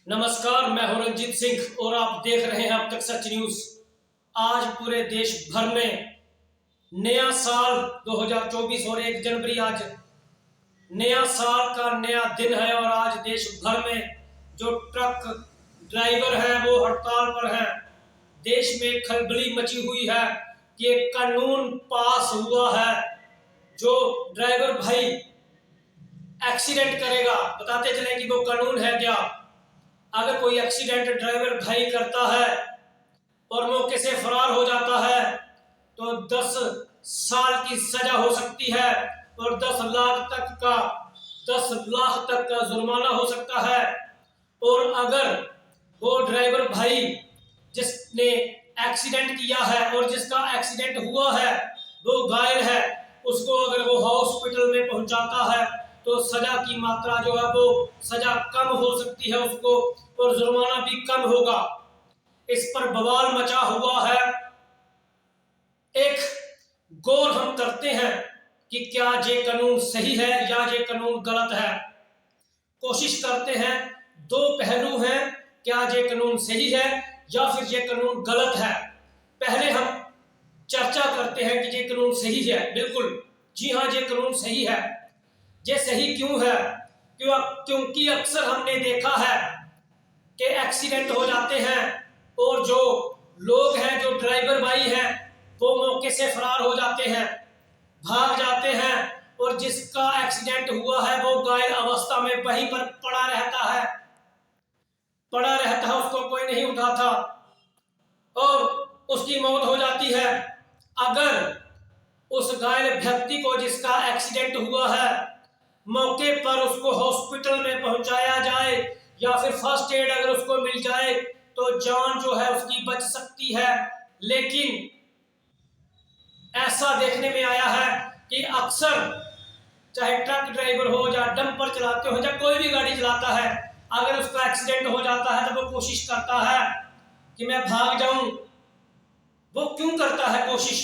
नमस्कार, मैं हूं रंजीत सिंह और आप देख रहे हैं अब तक सच न्यूज। आज पूरे देश भर में नया साल 2024 और 1 जनवरी आज नया साल का नया दिन है और आज देश भर में जो ट्रक ड्राइवर हैं वो हड़ताल पर हैं। देश में खलबली मची हुई है कि एक कानून पास हुआ है जो ड्राइवर भाई एक्सीडेंट करेगा। बताते चलें कि वो कानून है क्या। अगर कोई एक्सीडेंट ड्राइवर भाई करता है और मौके से फरार हो जाता है तो 10 साल की सजा हो सकती है और 10 लाख तक का जुर्माना हो सकता है। और अगर वो ड्राइवर भाई जिसने एक्सीडेंट किया है और जिसका एक्सीडेंट हुआ है वो घायल है, उसको अगर वो हॉस्पिटल में पहुंचाता है तो सजा की मात्रा जो है वो सजा कम हो सकती है उसको और जुर्माना भी कम होगा। इस पर बवाल मचा हुआ है। एक गौर हम करते हैं कि क्या ये कानून सही है या ये कानून गलत है। कोशिश करते हैं, दो पहलू हैं, क्या ये कानून सही है या फिर ये कानून गलत है। पहले हम चर्चा करते हैं कि ये कानून सही है। बिल्कुल जी हाँ, ये कानून सही है। ये सही क्यों है? क्योंकि अक्सर हमने देखा है कि एक्सीडेंट हो जाते हैं और जो लोग हैं, जो ड्राइवर भाई हैं, वो मौके से फरार हो जाते हैं, भाग जाते हैं और जिसका एक्सीडेंट हुआ है वो घायल अवस्था में वहीं पर पड़ा रहता है, उसको कोई नहीं उठाता और उसकी मौत हो जाती है। अगर उस घायल व्यक्ति को जिसका एक्सीडेंट हुआ है मौके पर उसको हॉस्पिटल में पहुंचाया जाए या फिर फर्स्ट एड अगर उसको मिल जाए तो जान जो है उसकी बच सकती है। लेकिन ऐसा देखने में आया है कि अक्सर चाहे ट्रक ड्राइवर हो या डंपर चलाते हो या कोई भी गाड़ी चलाता है, अगर उसका एक्सीडेंट हो जाता है तो वो कोशिश करता है कि मैं भाग जाऊं। वो क्यों करता है कोशिश?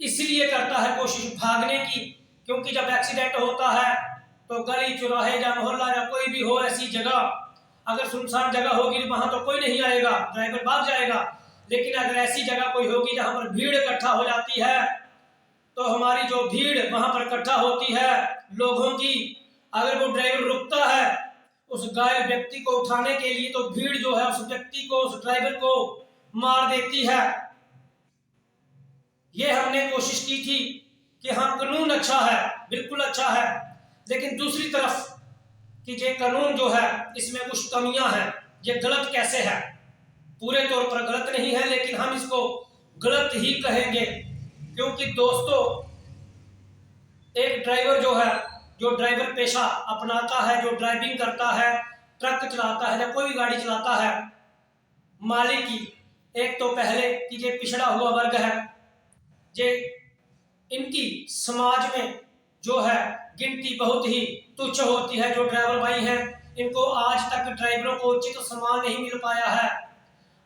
इसलिए करता है कोशिश भागने की, क्योंकि जब एक्सीडेंट होता है तो गली चौराहे या मोहल्ला या कोई भी हो ऐसी जगह, अगर सुनसान जगह होगी वहां तो कोई नहीं आएगा, ड्राइवर भाग जाएगा। लेकिन अगर ऐसी जगह कोई होगी जहां पर भीड़ इकट्ठा हो जाती है तो हमारी जो भीड़ वहां पर इकट्ठा होती है लोगों की, अगर वो ड्राइवर रुकता है उस घायल व्यक्ति को उठाने के लिए तो भीड़ जो है उस व्यक्ति को, उस ड्राइवर को मार देती है। ये हमने कोशिश की थी कि हाँ कानून अच्छा है, बिल्कुल अच्छा है, लेकिन दूसरी तरफ कि ये कानून जो है इसमें कुछ कमियां हैं। ये गलत कैसे है? पूरे तौर पर गलत नहीं है लेकिन हम इसको गलत ही कहेंगे, क्योंकि दोस्तों एक ड्राइवर जो है, जो ड्राइवर पेशा अपनाता है, जो ड्राइविंग करता है, ट्रक चलाता है या कोई भी गाड़ी चलाता है, मालिक की एक तो पहले कि ये पिछड़ा हुआ वर्ग है, ये इनकी समाज में जो है गिनती बहुत ही तुच्छ होती है। जो ड्राइवर भाई हैं इनको आज तक ड्राइवरों को उचित सम्मान नहीं मिल पाया है।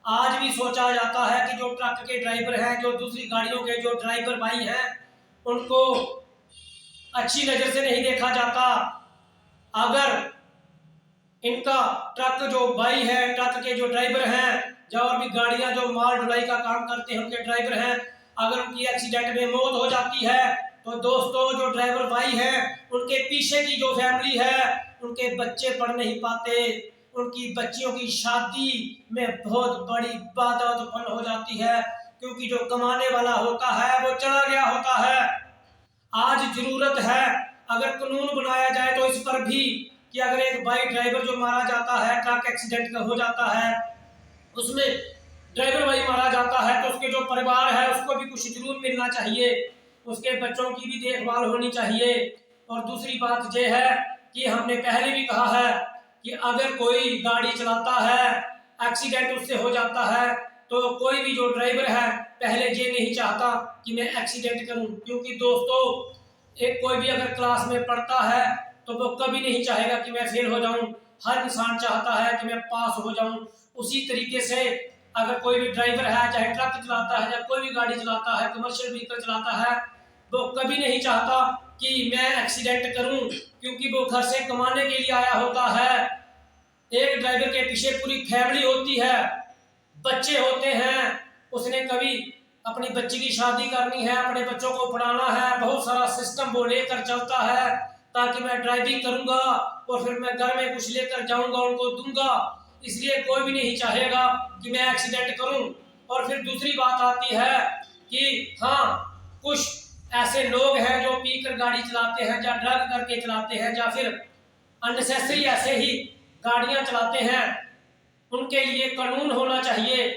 आज भी सोचा जाता है कि जो ट्रक के ड्राइवर हैं, जो दूसरी गाड़ियों के जो ड्राइवर भाई हैं, उनको अच्छी नजर से नहीं देखा जाता। अगर इनका ट्रक जो भाई है, ट्रक के जो ड्राइवर हैं या और भी गाड़ियां जो माल ढुलाई का काम करते हैं उनके ड्राइवर हैं, अगर उनकी एक्सीडेंट में मौत हो जाती है तो दोस्तों जो ड्राइवर भाई हैं उनके पीछे की जो फैमिली है, उनके बच्चे पढ़ नहीं पाते, उनकी बच्चियों की शादी में बहुत बड़ी बाधा उत्पन्न हो जाती है, क्योंकि जो कमाने वाला होता है वो चला गया होता है। आज जरूरत है अगर कानून बनाया जाए तो इस पर भी कि अगर एक भाई ड्राइवर जो मारा जाता है, ट्रक एक्सीडेंट हो जाता है, उसमें ड्राइवर भाई मारा जाता है तो उसके जो परिवार है उसको भी कुछ जरूर मिलना चाहिए, उसके बच्चों की भी देखभाल होनी चाहिए। और दूसरी बात यह है कि हमने पहले भी कहा है कि अगर कोई गाड़ी चलाता है, एक्सीडेंट उससे हो जाता है तो कोई भी जो ड्राइवर है पहले ये नहीं चाहता कि मैं एक्सीडेंट करूं, क्योंकि दोस्तों एक कोई भी अगर क्लास में पढ़ता है तो वो कभी नहीं चाहेगा कि मैं फेल हो जाऊं। हर इंसान चाहता है कि मैं पास हो जाऊं। उसी तरीके से अगर कोई भी ड्राइवर है, चाहे ट्रक चलाता है या कोई भी गाड़ी चलाता है, कमर्शियल व्हीकल चलाता है, वो कभी नहीं चाहता कि मैं एक्सीडेंट करूं, क्योंकि वो घर से कमाने के लिए आया होता है। एक ड्राइवर के पीछे पूरी फैमिली होती है, बच्चे होते हैं, उसने कभी अपनी बच्ची की शादी करनी है, अपने बच्चों को पढ़ाना है, बहुत सारा सिस्टम वो लेकर चलता है ताकि मैं ड्राइविंग करूंगा और फिर मैं घर में कुछ लेकर जाऊंगा, उनको दूंगा। इसलिए कोई भी नहीं चाहेगा कि मैं एक्सीडेंट करूं। और फिर दूसरी बात आती है कि हाँ, कुछ ऐसे लोग हैं जो पीकर गाड़ी चलाते हैं, या ड्रग करके चलाते हैं, या फिर अननेसेसरी ऐसे ही गाड़ियां चलाते हैं। उनके लिए कानून होना चाहिए,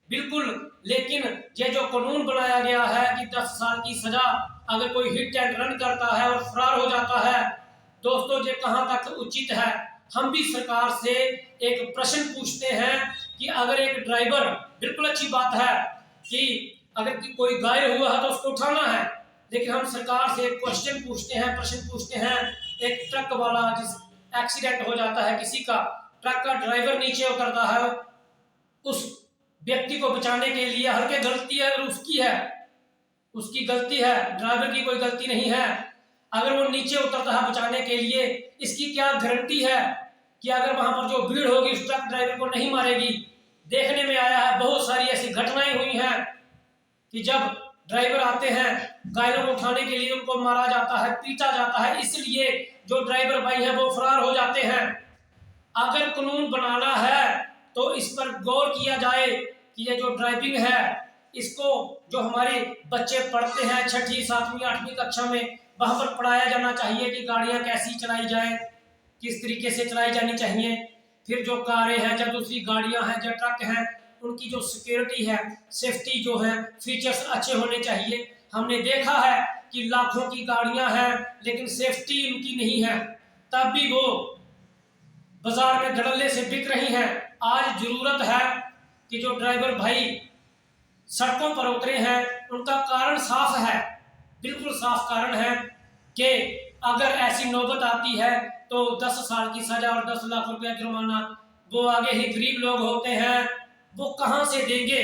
बिल्कुल। लेकिन ये जो कानून बनाया गया है कि 10 साल की सजा अगर कोई हिट एंड रन करता है और फरार हो जाता है, दोस्तों ये कहां तक उचित है? हम भी सरकार से एक प्रश्न पूछते हैं कि अगर एक ड्राइवर, बिल्कुल अच्छी बात है कि अगर कोई घायल हुआ है तो उसको उठाना है, लेकिन हम सरकार से एक क्वेश्चन पूछते हैं, प्रश्न पूछते हैं। एक ट्रक वाला जिस एक्सीडेंट हो जाता है किसी का, ट्रक का ड्राइवर नीचे उतरता है, उस व्यक्ति को बचाने के लिए, हल्के गलती है और उसकी है, उसकी गलती है, ड्राइवर की कोई गलती नहीं है। अगर वो नीचे उतरता है बचाने के लिए, इसकी क्या गारंटी है कि अगर वहां पर जो भीड़ होगी उस ट्रक ड्राइवर को नहीं मारेगी? देखने में आया है, बहुत सारी ऐसी घटनाएं हुई हैं कि जब ड्राइवर आते हैं घायलों को उठाने के लिए, उनको मारा जाता है, पीटा जाता है, इसलिए जो ड्राइवर भाई है वो फरार हो जाते हैं। अगर कानून बनाना है तो इस पर गौर किया जाए कि ये जो ड्राइविंग है, इसको जो हमारे बच्चे पढ़ते हैं 6ठी 7वीं 8वीं कक्षा में, वहां पर पढ़ाया जाना चाहिए कि गाड़ियां कैसी चलाई जाए, किस तरीके से चलाई जानी चाहिए। फिर जो कारें हैं, जब दूसरी गाड़ियां हैं, जब ट्रक हैं, उनकी जो सिक्योरिटी है, सेफ्टी जो है, फीचर्स अच्छे होने चाहिए। हमने देखा है कि लाखों की गाड़ियां हैं लेकिन सेफ्टी उनकी नहीं है, तब भी वो बाजार में धड़ल्ले से बिक रही हैं। आज जरूरत है कि जो ड्राइवर भाई सड़कों पर उतरे हैं, उनका कारण साफ है, बिल्कुल साफ कारण है कि अगर ऐसी नौबत आती है तो 10 साल की सजा और 10 लाख रुपया जुर्माना, वो आगे ही गरीब लोग होते हैं, वो कहां से देंगे?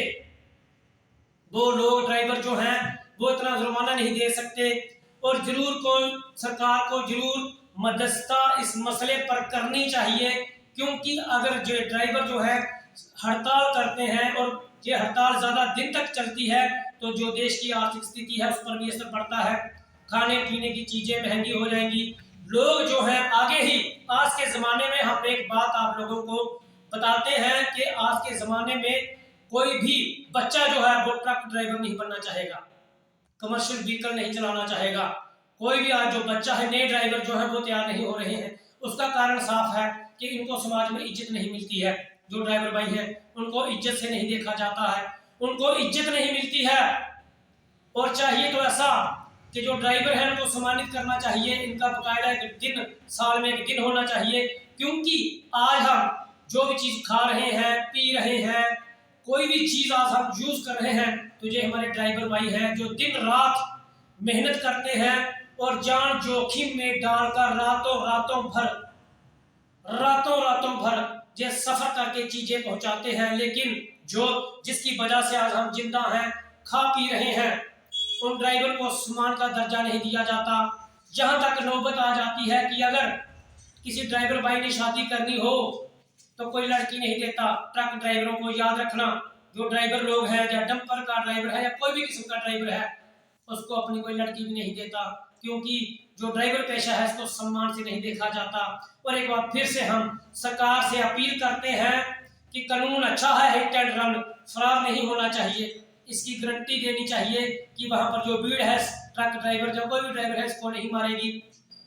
वो लोग ड्राइवर जो हैं वो इतना जुर्माना नहीं दे सकते। और जरूर कोई सरकार को जरूर मध्यस्थता इस मसले पर करनी चाहिए, क्योंकि अगर जो ड्राइवर जो है हड़ताल करते हैं और ये हड़ताल ज्यादा दिन तक चलती है तो जो देश की आर्थिक स्थिति है उस पर भी असर पड़ता है। खाने पीने की चीजें महंगी हो जाएंगी, लोग जो हैं आगे ही, आज के जमाने में हम एक बात आप लोगों को बताते हैं कि आज के जमाने में कोई भी बच्चा जो है वो ट्रक ड्राइवर नहीं बनना चाहेगा, कमर्शियल व्हीकल नहीं चलाना चाहेगा। कोई भी आज जो बच्चा है, नए ड्राइवर जो है वो तैयार नहीं हो रहे हैं। उसका कारण साफ है कि इनको समाज में इज्जत नहीं मिलती है। जो ड्राइवर भाई हैं उनको इज्जत से नहीं देखा जाता है, उनको इज्जत नहीं मिलती है। और चाहिए तो ऐसा कि जो ड्राइवर है उनको सम्मानित करना चाहिए, इनका बकायदा एक दिन, साल में एक दिन होना चाहिए। क्योंकि आज हम जो भी चीज खा रहे हैं, पी रहे हैं, कोई भी चीज आज हम यूज कर रहे हैं, तो ये हमारे ड्राइवर भाई हैं जो दिन रात मेहनत करते हैं और जान जोखिम में डालकर रातों रातों भर ये सफर करके चीजें पहुंचाते हैं। लेकिन जो जिसकी वजह से आज हम जिंदा हैं, खा पी रहे हैं, उन ड्राइवर को सम्मान का दर्जा नहीं दिया जाता। जहां तक नौबत आ जाती है कि अगर किसी ड्राइवर भाई ने शादी करनी हो तो कोई लड़की नहीं देता। ट्रक ड्राइवरों को याद रखना, जो ड्राइवर लोग हैं, या डंपर का ड्राइवर है या कोई भी किस्म का ड्राइवर है, उसको अपनी कोई लड़की भी नहीं देता, क्योंकि जो ड्राइवर पेशा है इसको सम्मान से नहीं देखा जाता। और एक बार फिर से हम सरकार से अपील करते हैं कि कानून अच्छा है, हिट एंड रन, फरार नहीं होना चाहिए, इसकी गारंटी देनी चाहिए कि वहां पर जो भीड़ है, ट्रक ड्राइवर जो कोई भी ड्राइवर है इसको नहीं मारेगी।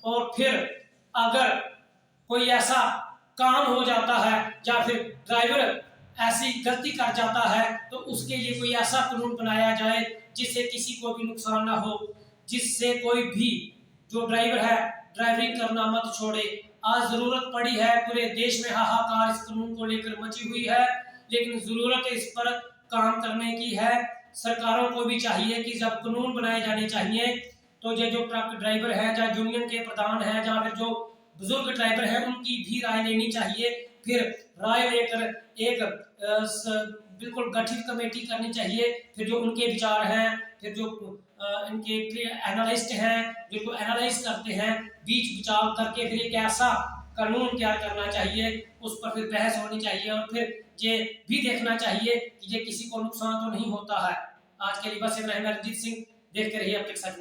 और फिर अगर कोई ऐसा काम हो जाता है या फिर ड्राइवर ऐसी गलती कर जाता है तो उसके लिए कोई ऐसा कानून बनाया जाए जिससे किसी को भी नुकसान ना हो, जिससे कोई भी जो ड्राइवर है ड्राइविंग करना मत छोड़े। आज जरूरत पड़ी है, पूरे देश में हाहाकार इस कानून को लेकर मची हुई है, लेकिन जरूरत इस पर काम करने की है। सरकारों को भी चाहिए कि जब कानून बनाए जाने चाहिए तो ये जो ट्रक ड्राइवर है, जहाँ यूनियन के प्रधान हैं, जहाँ फिर जो बुजुर्ग ड्राइवर हैं, उनकी भी राय लेनी चाहिए। फिर राय लेकर एक बिल्कुल गठित कमेटी करनी चाहिए। फिर जो उनके विचार हैं, फिर जो इनके एनालिस्ट हैं, जिनको एनालाइज करते हैं, बीच विचार करके फिर एक ऐसा कानून क्या करना चाहिए, उस पर फिर बहस होनी चाहिए और फिर ये भी देखना चाहिए कि ये किसी को नुकसान तो नहीं होता है। आज के लिए बस इतना ही। मैं रंजीत सिंह, देखते रहिए अब तक सच।